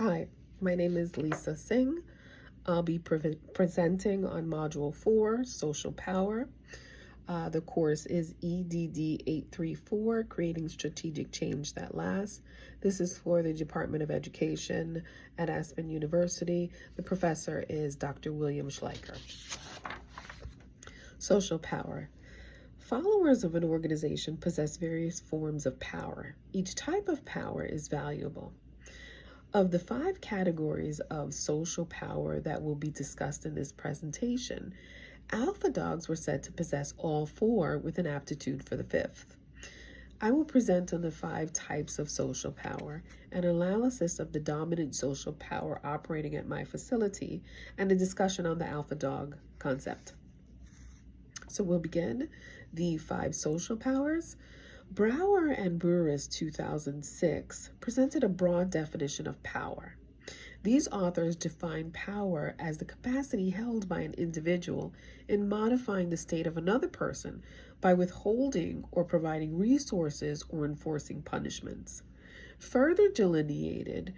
Hi, my name is Lisa Singh. I'll be presenting on Module 4, Social Power. The course is EDD 834, Creating Strategic Change That Lasts. This is for the Department of Education at Aspen University. The professor is Dr. William Schleicher. Social Power. Followers of an organization possess various forms of power. Each type of power is valuable. Of the 5 categories of social power that will be discussed in this presentation, alpha dogs were said to possess all 4 with an aptitude for the 5th. I will present on the 5 types of social power, an analysis of the dominant social power operating at my facility, and a discussion on the alpha dog concept. So we'll begin the 5 social powers. Brower and Burris 2006 presented a broad definition of power. These authors define power as the capacity held by an individual in modifying the state of another person by withholding or providing resources or enforcing punishments. Further delineated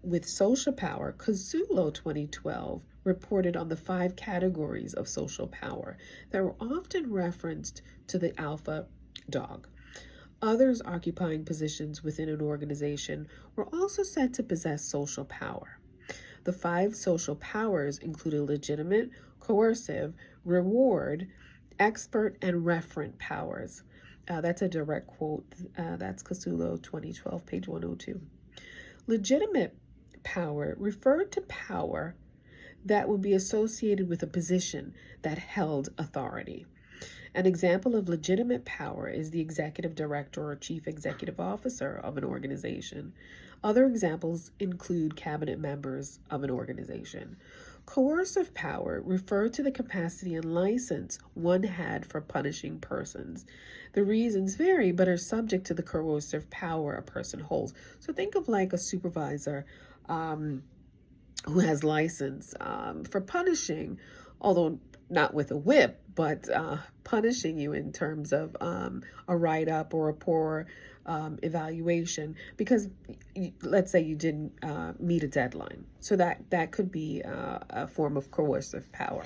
with social power, Casulo 2012 reported on the 5 categories of social power that were often referenced to the alpha dog. Others occupying positions within an organization were also said to possess social power. The 5 social powers included legitimate, coercive, reward, expert, and referent powers. That's a direct quote. That's Casulo 2012, page 102. Legitimate power referred to power that would be associated with a position that held authority. An example of legitimate power is the executive director or chief executive officer of an organization. Other examples include cabinet members of an organization. Coercive power referred to the capacity and license one had for punishing persons. The reasons vary but are subject to the coercive power a person holds. So think of like a supervisor who has license for punishing, although not with a whip, but punishing you in terms of a write-up or a poor evaluation because let's say you didn't meet a deadline. So that could be a form of coercive power.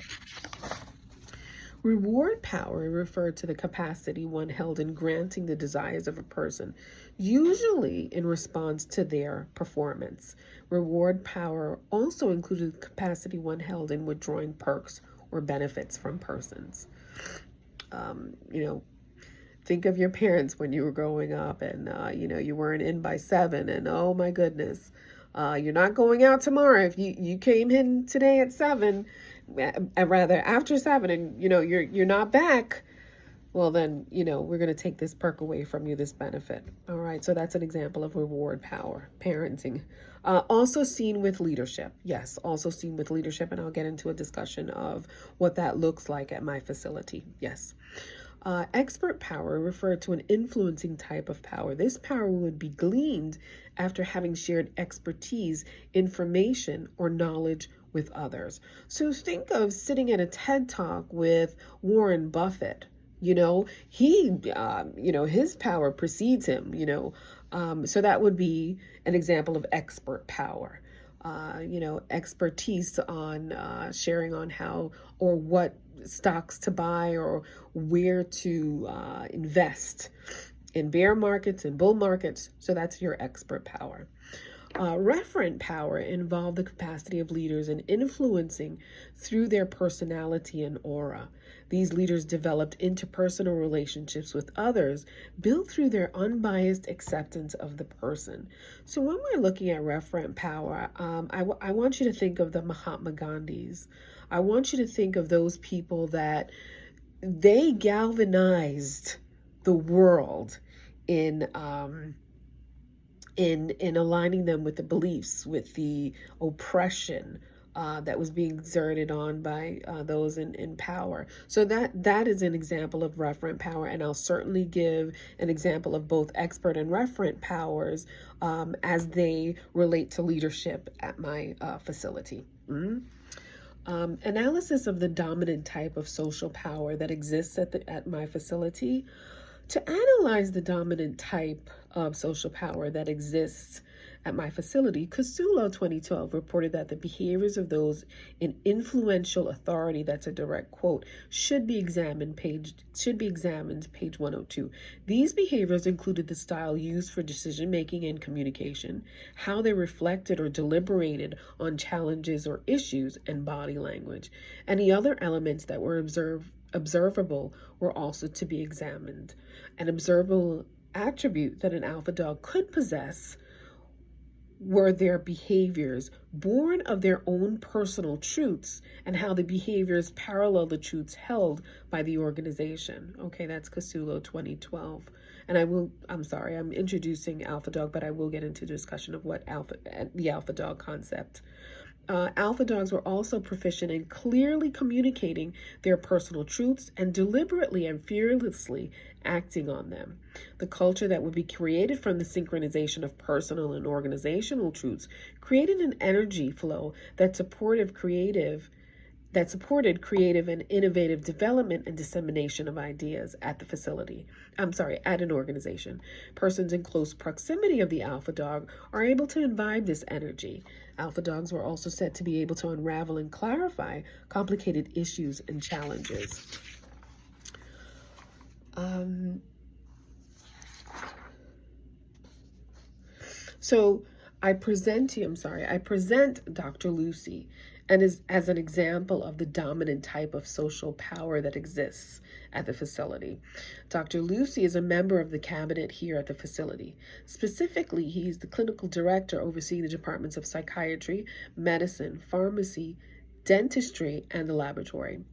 Reward power referred to the capacity one held in granting the desires of a person, usually in response to their performance. Reward power also included the capacity one held in withdrawing perks or benefits from persons. Think of your parents when you were growing up and, you weren't in by 7 and oh my goodness, you're not going out tomorrow. If you came in today at 7, rather after 7 and, you're not back, well then, we're going to take this perk away from you, this benefit. All right. So that's an example of reward power, parenting. Also seen with leadership. Yes, also seen with leadership. And I'll get into a discussion of what that looks like at my facility. Yes. Expert power referred to an influencing type of power. This power would be gleaned after having shared expertise, information, or knowledge with others. So think of sitting at a TED Talk with Warren Buffett. His power precedes him, so that would be an example of expert power. Expertise on sharing on how or what stocks to buy or where to invest in bear markets and bull markets. So that's your expert power. Referent power involved the capacity of leaders in influencing through their personality and aura. These leaders developed interpersonal relationships with others built through their unbiased acceptance of the person. So when we're looking at referent power, I want you to think of the Mahatma Gandhis. I want you to think of those people that they galvanized the world in aligning them with the beliefs, with the oppression that was being exerted on by those in power. So that is an example of referent power, and I'll certainly give an example of both expert and referent powers as they relate to leadership at my facility. Analysis of the dominant type of social power that exists at my facility. To analyze the dominant type of social power that exists At my facility, Casulo 2012 reported that the behaviors of those in influential authority, that's a direct quote, should be examined page 102. These behaviors included the style used for decision making and communication, how they reflected or deliberated on challenges or issues, and body language. Any other elements that were observable were also to be examined. An observable attribute that an alpha dog could possess were their behaviors born of their own personal truths and how the behaviors parallel the truths held by the organization. Okay, that's Casulo 2012. And I'm introducing alpha dog, but I will get into discussion of the alpha dog concept. Alpha dogs were also proficient in clearly communicating their personal truths and deliberately and fearlessly acting on them. The culture that would be created from the synchronization of personal and organizational truths created an energy flow that supported creative and innovative development and dissemination of ideas at at an organization. Persons in close proximity of the alpha dog are able to imbibe this energy. Alpha dogs were also said to be able to unravel and clarify complicated issues and challenges. So I present Dr. Lucy and as an example of the dominant type of social power that exists at the facility. Dr. Lucy is a member of the cabinet here at the facility. Specifically, he's the clinical director overseeing the departments of psychiatry, medicine, pharmacy, dentistry, and the laboratory.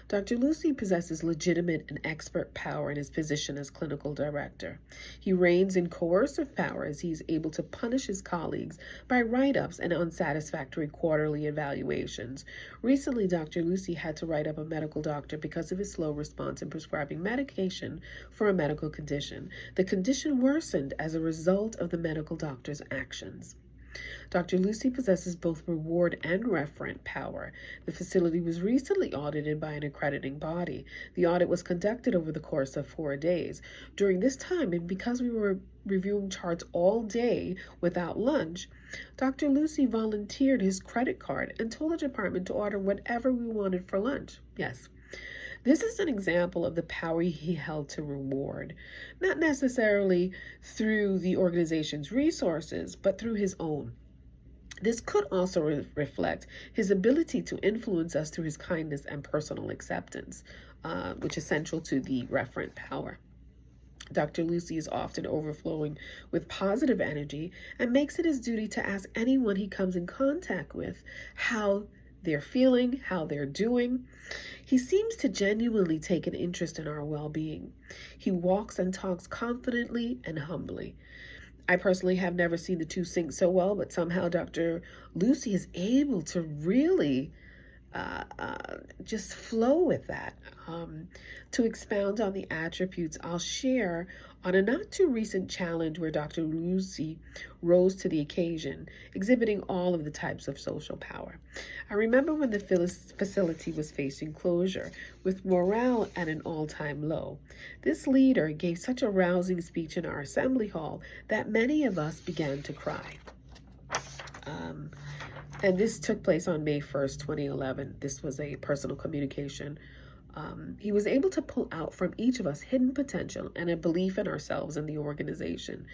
Dr. Lucy possesses legitimate and expert power in his position as clinical director. He reigns in coercive power as he is able to punish his colleagues by write-ups and unsatisfactory quarterly evaluations. Recently, Dr. Lucy had to write up a medical doctor because of his slow response in prescribing medication for a medical condition. The condition worsened as a result of the medical doctor's actions. Dr. Lucy possesses both reward and referent power. The facility was recently audited by an accrediting body. The audit was conducted over the course of 4 days. During this time, and because we were reviewing charts all day without lunch, Dr. Lucy volunteered his credit card and told the department to order whatever we wanted for lunch. Yes. This is an example of the power he held to reward, not necessarily through the organization's resources, but through his own. This could also reflect his ability to influence us through his kindness and personal acceptance, which is central to the referent power. Dr. Lucy is often overflowing with positive energy and makes it his duty to ask anyone he comes in contact with how they're feeling, how they're doing. He seems to genuinely take an interest in our well-being. He walks and talks confidently and humbly. I personally have never seen the two sync so well, but somehow Dr. Lucy is able to really just flow with that. To expound on the attributes, I'll share on a not too recent challenge where Dr. Lucy rose to the occasion, exhibiting all of the types of social power. I remember when the facility was facing closure, with morale at an all-time low. This leader gave such a rousing speech in our assembly hall that many of us began to cry. And this took place on May 1st, 2011. This was a personal communication. He was able to pull out from each of us hidden potential and a belief in ourselves and the organization.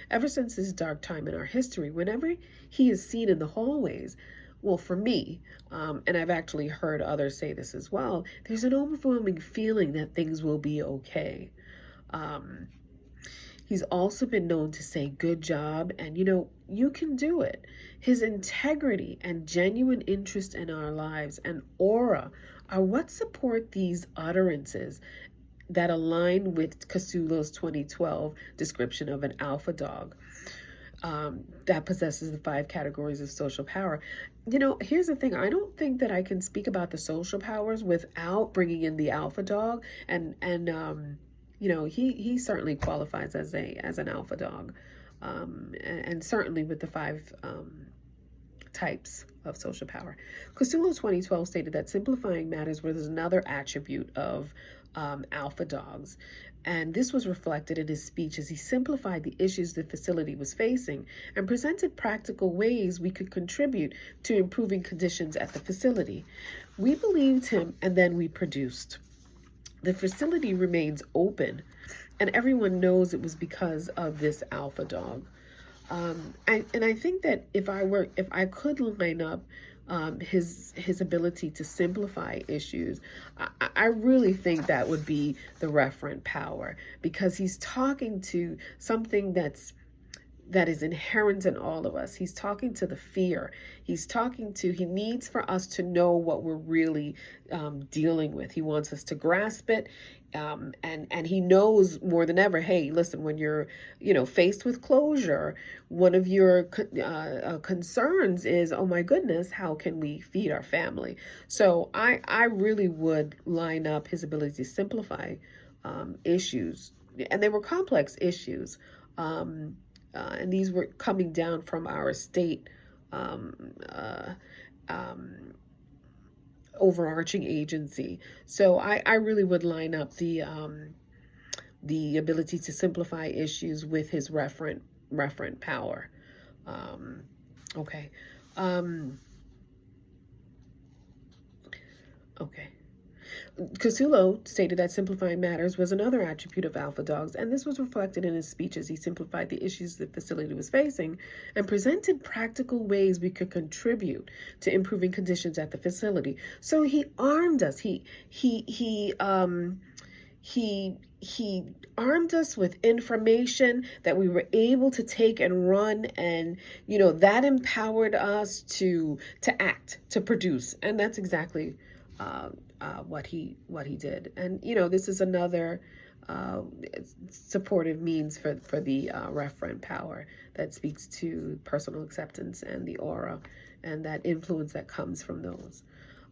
Ever since this dark time in our history, whenever he is seen in the hallways, well, for me, and I've actually heard others say this as well, there's an overwhelming feeling that things will be okay. He's also been known to say, "Good job," and you can do it. His integrity and genuine interest in our lives and aura are what support these utterances that align with Casulo's 2012 description of an alpha dog that possesses the 5 categories of social power. Here's the thing. I don't think that I can speak about the social powers without bringing in the alpha dog, and he certainly qualifies as an alpha dog, and certainly with the 5 types of social power. Casulo 2012 stated that simplifying matters was another attribute of alpha dogs. And this was reflected in his speech as he simplified the issues the facility was facing and presented practical ways we could contribute to improving conditions at the facility. We believed him and then we produced. The facility remains open, and everyone knows it was because of this alpha dog. I think that if I could line up his ability to simplify issues, I really think that would be the referent power, because he's talking to something that is inherent in all of us. He's talking to the fear. He needs for us to know what we're really dealing with. He wants us to grasp it. And he knows more than ever, hey, listen, when you're, faced with closure, one of your concerns is, oh my goodness, how can we feed our family? So I really would line up his ability to simplify issues. And they were complex issues. And these were coming down from our state overarching agency. So I really would line up the ability to simplify issues with his referent power. Okay. Okay. Casulo stated that simplifying matters was another attribute of alpha dogs, and this was reflected in his speech as he simplified the issues the facility was facing and presented practical ways we could contribute to improving conditions at the facility. So he armed us. He armed us with information that we were able to take and run, and that empowered us to act, to produce, and that's exactly what he did. And this is another supportive means for the referent power that speaks to personal acceptance and the aura and that influence that comes from those.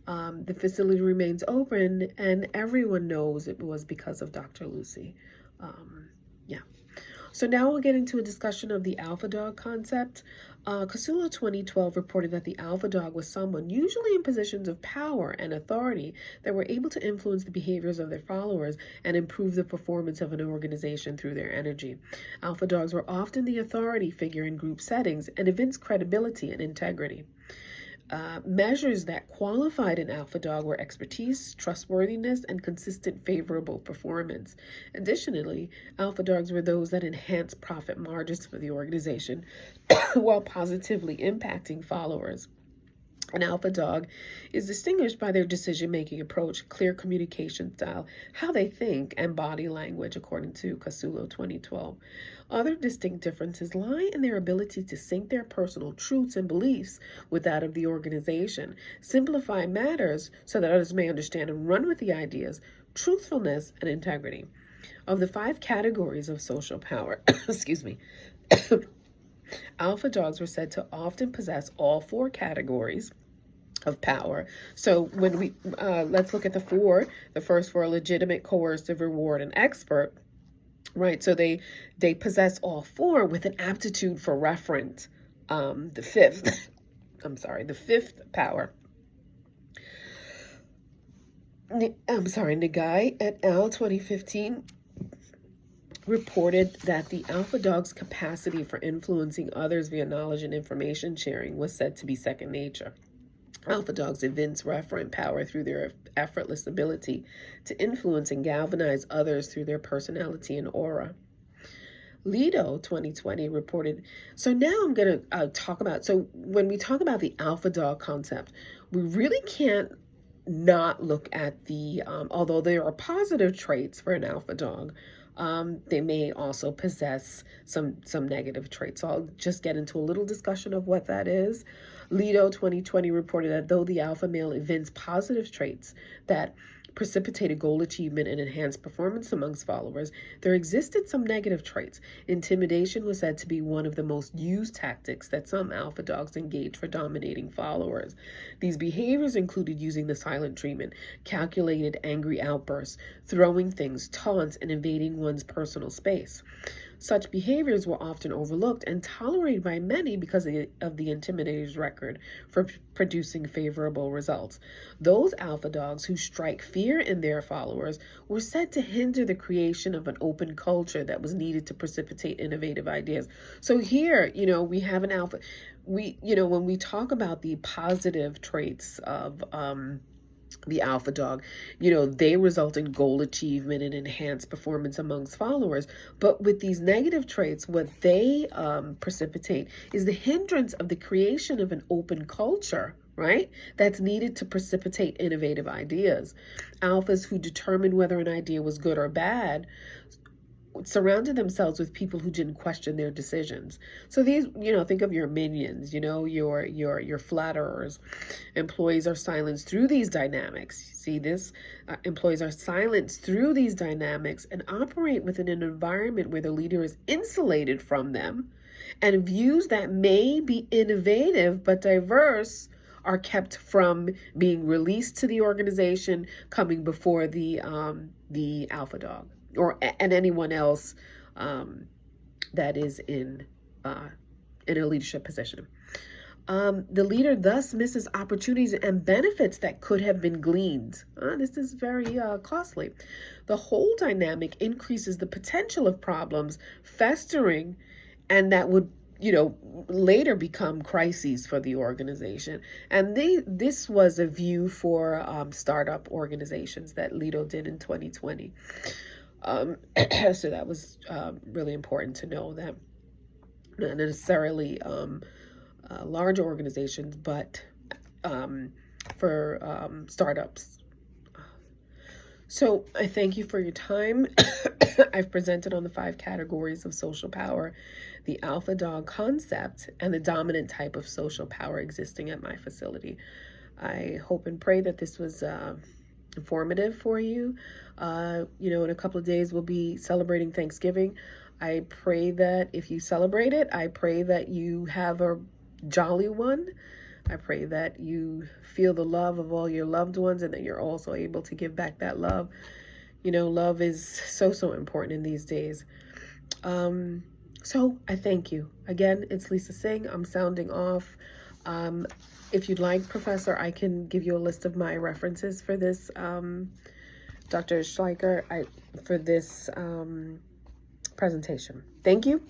The facility remains open, and everyone knows it was because of Dr. Lucy. Yeah. So now we'll get into a discussion of the alpha dog concept. Casulo 2012 reported that the alpha dog was someone, usually in positions of power and authority, that were able to influence the behaviors of their followers and improve the performance of an organization through their energy. Alpha dogs were often the authority figure in group settings and evinced credibility and integrity. Measures that qualified an alpha dog were expertise, trustworthiness, and consistent favorable performance. Additionally, alpha dogs were those that enhanced profit margins for the organization while positively impacting followers. An alpha dog is distinguished by their decision-making approach, clear communication style, how they think, and body language, according to Casulo 2012. Other distinct differences lie in their ability to sync their personal truths and beliefs with that of the organization, simplify matters so that others may understand and run with the ideas, truthfulness, and integrity. Of the 5 categories of social power, excuse me, alpha dogs were said to often possess all 4 categories of power. So when we let's look at the 4. The first 4: legitimate, coercive, reward, and expert. Right. So they possess all 4 with an aptitude for referent. The 5th, the 5th power. Nagai et al. 2015 reported that the alpha dog's capacity for influencing others via knowledge and information sharing was said to be second nature. Alpha dogs evince referent power through their effortless ability to influence and galvanize others through their personality and aura. Lido 2020 reported, so now I'm going to talk about, so when we talk about the alpha dog concept, we really can't not look at the, although there are positive traits for an alpha dog, they may also possess some negative traits. So I'll just get into a little discussion of what that is. Lido 2020 reported that though the alpha male evinced positive traits that precipitated goal achievement and enhanced performance amongst followers, there existed some negative traits. Intimidation was said to be one of the most used tactics that some alpha dogs engage for dominating followers. These behaviors included using the silent treatment, calculated angry outbursts, throwing things, taunts, and invading one's personal space. Such behaviors were often overlooked and tolerated by many because of the intimidator's record for producing favorable results. Those alpha dogs who strike fear in their followers were said to hinder the creation of an open culture that was needed to precipitate innovative ideas. So here, we have an alpha. When we talk about the positive traits of the alpha dog, they result in goal achievement and enhanced performance amongst followers. But with these negative traits, what they precipitate is the hindrance of the creation of an open culture, right? That's needed to precipitate innovative ideas. Alphas who determined whether an idea was good or bad surrounded themselves with people who didn't question their decisions. So these, think of your minions, your flatterers. Employees are silenced through these dynamics. See this? Employees are silenced through these dynamics and operate within an environment where the leader is insulated from them, and views that may be innovative but diverse are kept from being released to the organization, coming before the alpha dog and anyone else that is in a leadership position. The leader thus misses opportunities and benefits that could have been gleaned. This is very costly. The whole dynamic increases the potential of problems festering, and that would later become crises for the organization. And this was a view for startup organizations that Lido did in 2020. So that was really important to know that not necessarily large organizations, but for startups. So I thank you for your time. I've presented on the 5 categories of social power, the alpha dog concept, and the dominant type of social power existing at my facility. I hope and pray that this was informative for you. In a couple of days, we'll be celebrating Thanksgiving. I pray that if you celebrate it, I pray that you have a jolly one. I pray that you feel the love of all your loved ones and that you're also able to give back that love. Love is so important in these days. So I thank you. Again, it's Lisa Singh. I'm sounding off. If you'd like, Professor, I can give you a list of my references for this, Dr. Schleicher, for this presentation. Thank you.